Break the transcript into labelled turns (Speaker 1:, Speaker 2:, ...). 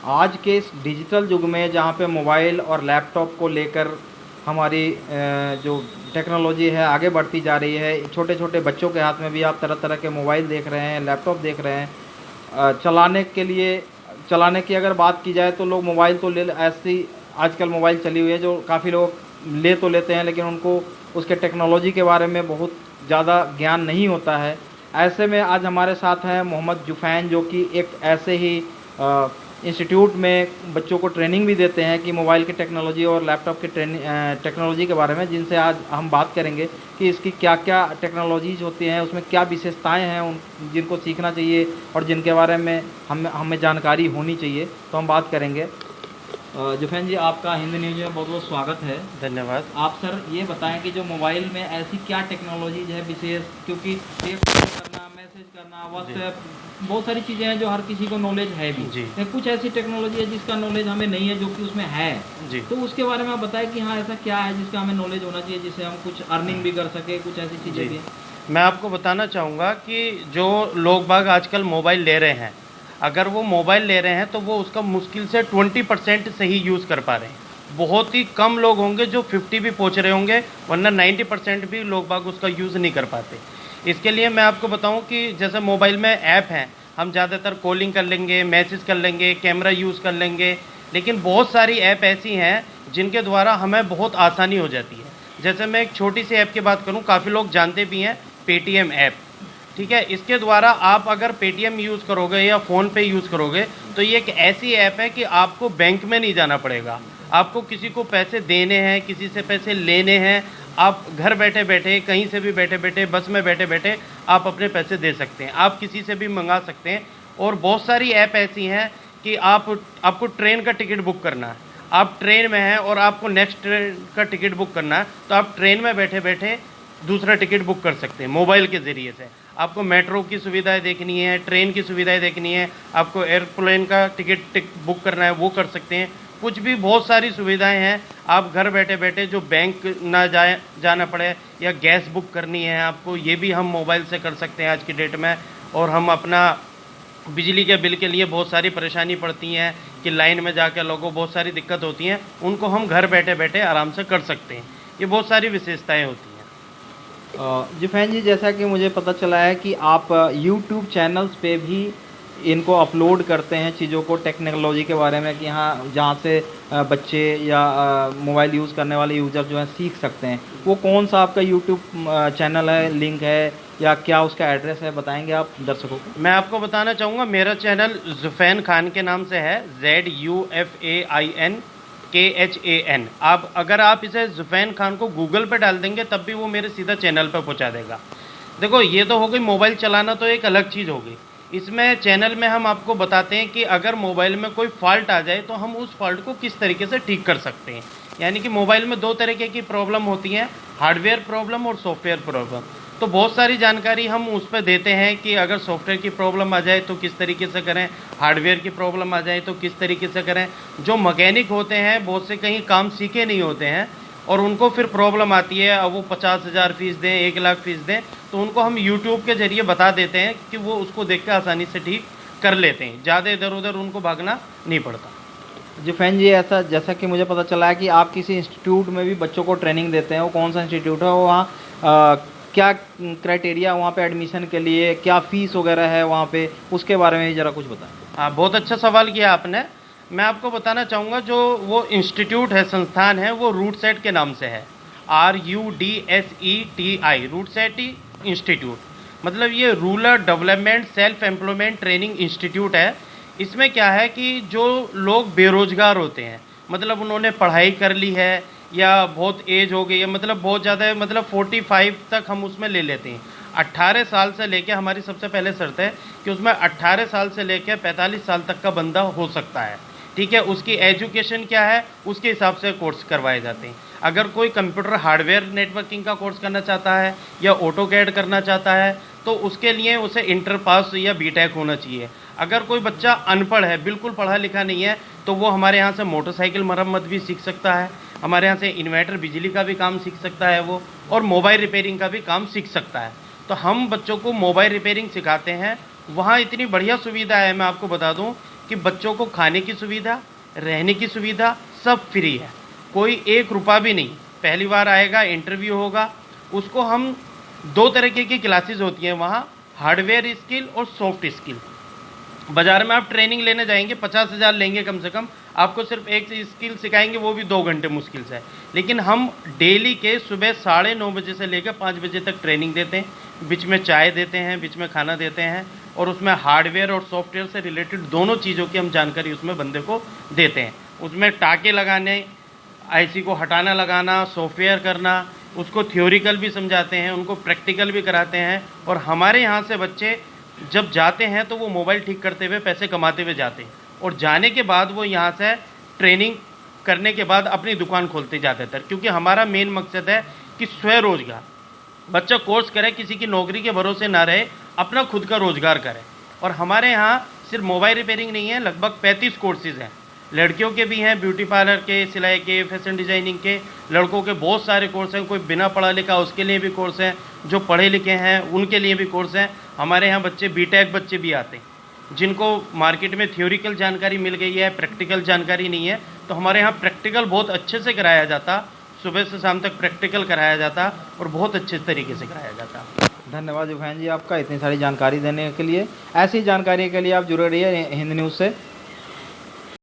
Speaker 1: आज के इस डिजिटल युग में जहाँ पे मोबाइल और लैपटॉप को लेकर हमारी जो टेक्नोलॉजी है आगे बढ़ती जा रही है, छोटे छोटे बच्चों के हाथ में भी आप तरह तरह के मोबाइल देख रहे हैं, लैपटॉप देख रहे हैं। चलाने की अगर बात की जाए तो लोग मोबाइल तो ले ऐसी आजकल मोबाइल चली हुई है जो काफ़ी लोग ले तो लेते हैं, लेकिन उनको उसके टेक्नोलॉजी के बारे में बहुत ज़्यादा ज्ञान नहीं होता है। ऐसे में आज हमारे साथ हैं मोहम्मद जुफैन, जो कि एक ऐसे ही इंस्टीट्यूट में बच्चों को ट्रेनिंग भी देते हैं कि मोबाइल की टेक्नोलॉजी और लैपटॉप की टेक्नोलॉजी के बारे में, जिनसे आज हम बात करेंगे कि इसकी क्या क्या टेक्नोलॉजीज होती हैं, उसमें क्या विशेषताएं हैं उन जिनको सीखना चाहिए और जिनके बारे में हमें जानकारी होनी चाहिए। तो हम बात करेंगे। जुफैन जी, आपका हिंद न्यूज़ में बहुत बहुत स्वागत है।
Speaker 2: धन्यवाद।
Speaker 1: आप सर ये बताएं कि जो मोबाइल में ऐसी क्या टेक्नोलॉजीज है विशेष, क्योंकि टेक्स्ट करना, मैसेज करना, व्हाट्सएप, बहुत सारी चीज़ें हैं जो हर किसी को नॉलेज है भी
Speaker 2: जी।
Speaker 1: कुछ ऐसी टेक्नोलॉजी है जिसका नॉलेज हमें नहीं है जो कि उसमें है
Speaker 2: जी।
Speaker 1: तो उसके बारे में आप बताएं कि हाँ ऐसा क्या है जिसका हमें नॉलेज होना चाहिए, जिससे हम कुछ अर्निंग भी कर सके, कुछ ऐसी चीज़ें भी हैं।
Speaker 2: मैं आपको बताना चाहूँगा कि जो लोग बाग आजकल मोबाइल ले रहे हैं, अगर वो मोबाइल ले रहे हैं तो वो उसका मुश्किल से 20% सही यूज़ कर पा रहे हैं। बहुत ही कम लोग होंगे जो 50 भी पहुँच रहे होंगे, वरना 90% भी लोग बाग उसका यूज़ नहीं कर पाते। इसके लिए मैं आपको बताऊं कि जैसे मोबाइल में ऐप हैं, हम ज़्यादातर कॉलिंग कर लेंगे, मैसेज कर लेंगे, कैमरा यूज़ कर लेंगे, लेकिन बहुत सारी ऐप ऐसी हैं जिनके द्वारा हमें बहुत आसानी हो जाती है। जैसे मैं एक छोटी सी ऐप की बात करूं, काफ़ी लोग जानते भी हैं, पेटीएम ऐप। ठीक है, इसके द्वारा आप अगर पेटीएम यूज़ करोगे या फ़ोन पे यूज़ करोगे तो ये एक ऐसी ऐप है कि आपको बैंक में नहीं जाना पड़ेगा। आपको किसी को पैसे देने हैं, किसी से पैसे लेने हैं, आप घर बैठे बैठे, कहीं से भी बैठे बैठे, बस में बैठे बैठे आप अपने पैसे दे सकते हैं, आप किसी से भी मंगा सकते हैं। और बहुत सारी ऐप ऐसी हैं कि आपको ट्रेन का टिकट बुक करना है, आप ट्रेन में हैं और आपको नेक्स्ट ट्रेन का टिकट बुक करना है, तो आप ट्रेन में बैठे बैठे दूसरा टिकट बुक कर सकते हैं मोबाइल के ज़रिए से। आपको मेट्रो की सुविधाएं देखनी है, ट्रेन की सुविधाएं देखनी है, आपको एयरप्लेन का टिकट बुक करना है, वो कर सकते हैं। कुछ भी बहुत सारी सुविधाएं हैं, आप घर बैठे बैठे जो बैंक ना जाना पड़े, या गैस बुक करनी है आपको, ये भी हम मोबाइल से कर सकते हैं आज की डेट में। और हम अपना बिजली के बिल के लिए बहुत सारी परेशानी पड़ती हैं कि लाइन में जाकर लोगों को बहुत सारी दिक्कत होती हैं, उनको हम घर बैठे बैठे आराम से कर सकते हैं। ये बहुत सारी विशेषताएँ होती हैं।
Speaker 1: जुफैन जी, जैसा कि मुझे पता चला है कि आप यूट्यूब चैनल्स पे भी इनको अपलोड करते हैं चीज़ों को, टेक्नोलॉजी के बारे में, कि हाँ जहाँ से बच्चे या मोबाइल यूज़ करने वाले यूज़र जो हैं सीख सकते हैं। वो कौन सा आपका यूट्यूब चैनल है, लिंक है, या क्या उसका एड्रेस है, बताएंगे आप दर्शकों को?
Speaker 2: मैं आपको बताना चाहूँगा, मेरा चैनल जुफैन खान के नाम से है, ZUFAINKHAN। अगर आप इसे जुफैन खान को गूगल पे डाल देंगे तब भी वो मेरे सीधा चैनल पे पहुंचा देगा। देखो, ये तो हो गई मोबाइल चलाना, तो एक अलग चीज़ हो गई। इसमें चैनल में हम आपको बताते हैं कि अगर मोबाइल में कोई फॉल्ट आ जाए तो हम उस फॉल्ट को किस तरीके से ठीक कर सकते हैं। यानी कि मोबाइल में दो तरीके की प्रॉब्लम होती हैं, हार्डवेयर प्रॉब्लम और सॉफ्टवेयर प्रॉब्लम। तो बहुत सारी जानकारी हम उस पर देते हैं कि अगर सॉफ्टवेयर की प्रॉब्लम आ जाए तो किस तरीके से करें, हार्डवेयर की प्रॉब्लम आ जाए तो किस तरीके से करें। जो मैकेनिक होते हैं, बहुत से कहीं काम सीखे नहीं होते हैं और उनको फिर प्रॉब्लम आती है, अब वो 50,000 फीस दें, 1,00,000 फीस दें, तो उनको हम यूट्यूब के ज़रिए बता देते हैं कि वो उसको देख कर आसानी से ठीक कर लेते हैं, ज़्यादा इधर उधर उनको भागना नहीं पड़ता।
Speaker 1: जुफैन जी, ऐसा जैसा कि मुझे पता चला है कि आप किसी इंस्टीट्यूट में भी बच्चों को ट्रेनिंग देते हैं, वो कौन सा इंस्टीट्यूट है, वो वहाँ क्या क्राइटेरिया वहाँ पे एडमिशन के लिए, क्या फ़ीस वगैरह है वहाँ पे, उसके बारे में ज़रा कुछ बताएं।
Speaker 2: हाँ, बहुत अच्छा सवाल किया आपने। मैं आपको बताना चाहूँगा, जो वो इंस्टीट्यूट है, संस्थान है, वो रूटसेट के नाम से है, RUDSETI, रूटसेट इंस्टीट्यूट। मतलब ये rural development self employment training institute है। इसमें क्या है कि जो लोग बेरोजगार होते हैं, मतलब उन्होंने पढ़ाई कर ली है या बहुत एज हो गई है, मतलब बहुत ज़्यादा, मतलब 45 तक हम उसमें ले लेते हैं। 18 साल से लेके, हमारी सबसे पहले शर्त है कि उसमें 18 साल से लेके 45 साल तक का बंदा हो सकता है। ठीक है, उसकी एजुकेशन क्या है उसके हिसाब से कोर्स करवाए जाते हैं। अगर कोई कंप्यूटर हार्डवेयर नेटवर्किंग का कोर्स करना चाहता है या ऑटोकैड करना चाहता है तो उसके लिए उसे इंटर पास या बीटेक होना चाहिए। अगर कोई बच्चा अनपढ़ है, बिल्कुल पढ़ा लिखा नहीं है, तो वो हमारे यहाँ से मोटरसाइकिल मरम्मत भी सीख सकता है, हमारे यहाँ से इन्वर्टर बिजली का भी काम सीख सकता है वो, और मोबाइल रिपेयरिंग का भी काम सीख सकता है। तो हम बच्चों को मोबाइल रिपेयरिंग सिखाते हैं। वहाँ इतनी बढ़िया सुविधा है, मैं आपको बता दूँ कि बच्चों को खाने की सुविधा, रहने की सुविधा सब फ्री है, कोई 1 रुपया भी नहीं। पहली बार आएगा, इंटरव्यू होगा, उसको हम 2 तरीके की क्लासेस होती हैं वहाँ, हार्डवेयर स्किल और सॉफ्ट स्किल। बाज़ार में आप ट्रेनिंग लेने जाएंगे 50,000 लेंगे कम से कम, आपको सिर्फ एक स्किल सिखाएंगे, वो भी 2 घंटे मुश्किल से है। लेकिन हम डेली के सुबह 9:30 बजे से लेकर 5 बजे तक ट्रेनिंग देते हैं, बीच में चाय देते हैं, बीच में खाना देते हैं, और उसमें हार्डवेयर और सॉफ्टवेयर से रिलेटेड दोनों चीज़ों की हम जानकारी उसमें बंदे को देते हैं। उसमें टाके लगाने, आईसी को हटाना लगाना, सॉफ्टवेयर करना, उसको थ्योरिकल भी समझाते हैं, उनको प्रैक्टिकल भी कराते हैं। और हमारे यहाँ से बच्चे जब जाते हैं तो वो मोबाइल ठीक करते हुए पैसे कमाते हुए जाते हैं, और जाने के बाद वो यहाँ से ट्रेनिंग करने के बाद अपनी दुकान खोलते ज़्यादातर, क्योंकि हमारा मेन मकसद है कि स्वरोजगार, बच्चा कोर्स करे, किसी की नौकरी के भरोसे ना रहे, अपना खुद का रोजगार करे। और हमारे यहाँ सिर्फ मोबाइल रिपेयरिंग नहीं है, लगभग 35 कोर्सेज़ हैं, लड़कियों के भी हैं, ब्यूटी पार्लर के, सिलाई के, फैशन डिज़ाइनिंग के, लड़कों के बहुत सारे कोर्स हैं। कोई बिना पढ़ा लिखा उसके लिए भी कोर्स हैं, जो पढ़े लिखे हैं उनके लिए भी कोर्स हैं। हमारे यहाँ बच्चे बीटेक बच्चे भी आते हैं, जिनको मार्केट में थ्योरिकल जानकारी मिल गई है, प्रैक्टिकल जानकारी नहीं है, तो हमारे यहाँ प्रैक्टिकल बहुत अच्छे से कराया जाता, सुबह से शाम तक प्रैक्टिकल कराया जाता और बहुत अच्छे तरीके से कराया जाता।
Speaker 1: धन्यवाद जुफैन जी आपका इतनी सारी जानकारी देने के लिए। ऐसी जानकारी के लिए आप जुड़े रहिए हिंद न्यूज़ से।